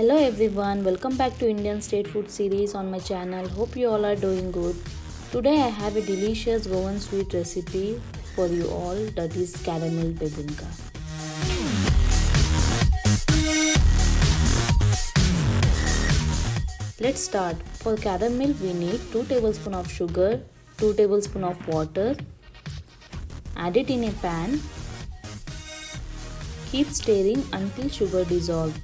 Hello everyone, welcome back to Indian State Food series on my channel. Hope you all are doing good. Today I have a delicious Goan sweet recipe for you all, that is caramel bebinca. Let's start. For caramel we need 2 tablespoons of sugar, 2 tablespoons of water. Add it in a pan. Keep stirring until sugar dissolves.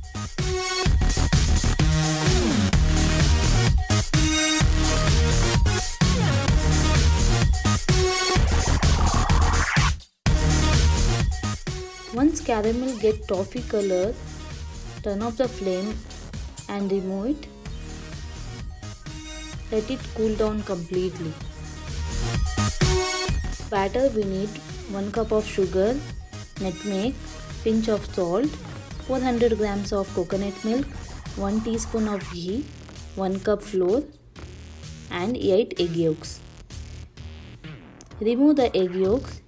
Once caramel gets toffee color, turn off the flame and remove it. Let it cool down completely. Batter we need 1 cup of sugar, nutmeg, pinch of salt, 400 grams of coconut milk, 1 teaspoon of ghee, 1 cup flour and 8 egg yolks. Remove the egg yolks.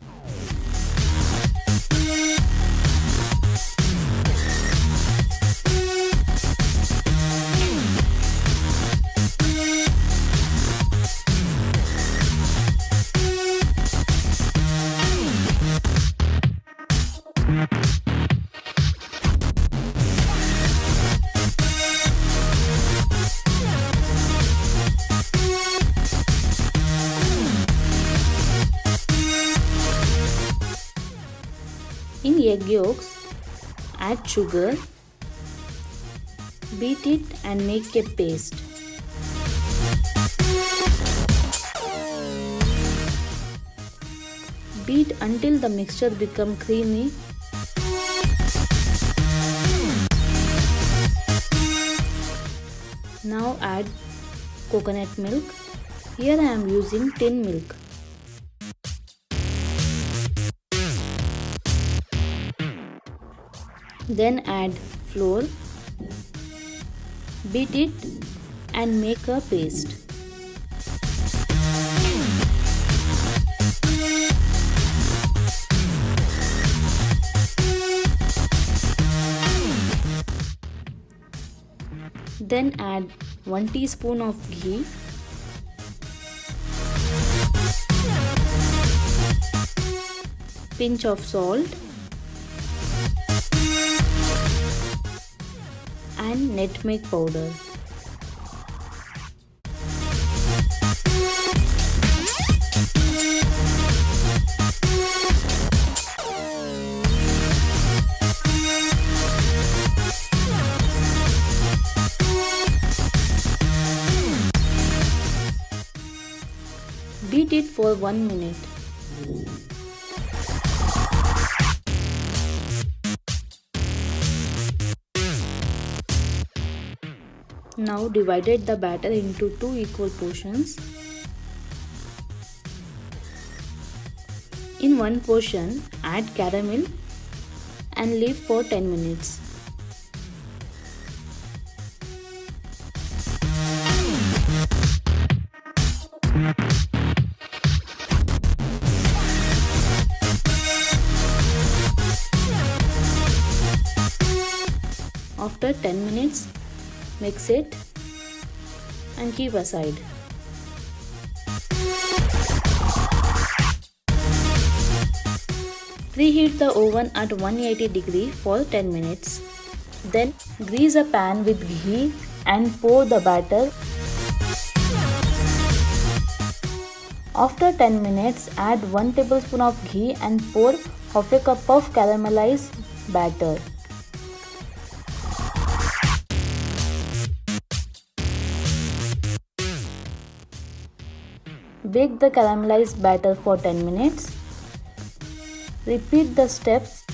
In egg yolks, add sugar, beat it and make a paste. Beat until the mixture becomes creamy. Now add coconut milk. Here I am using tin milk. Then add flour, beat it and make a paste. Then add 1 teaspoon of ghee, pinch of salt and nutmeg powder. Beat it for 1 minute. Now divided the batter into 2 equal portions. In one portion, add caramel and leave for 10 minutes. After 10 minutes, mix it and keep aside. Preheat the oven at 180 degrees for 10 minutes. Then grease a pan with ghee and pour the batter. After 10 minutes, add 1 tablespoon of ghee and pour half a cup of caramelized batter. Bake the caramelized batter for 10 minutes. Repeat the steps.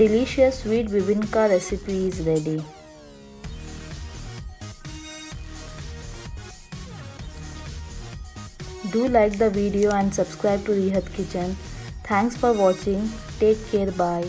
delicious sweet bebinca recipe is ready. Do like the video and subscribe to Rihat Kitchen. Thanks for watching. Take care. Bye.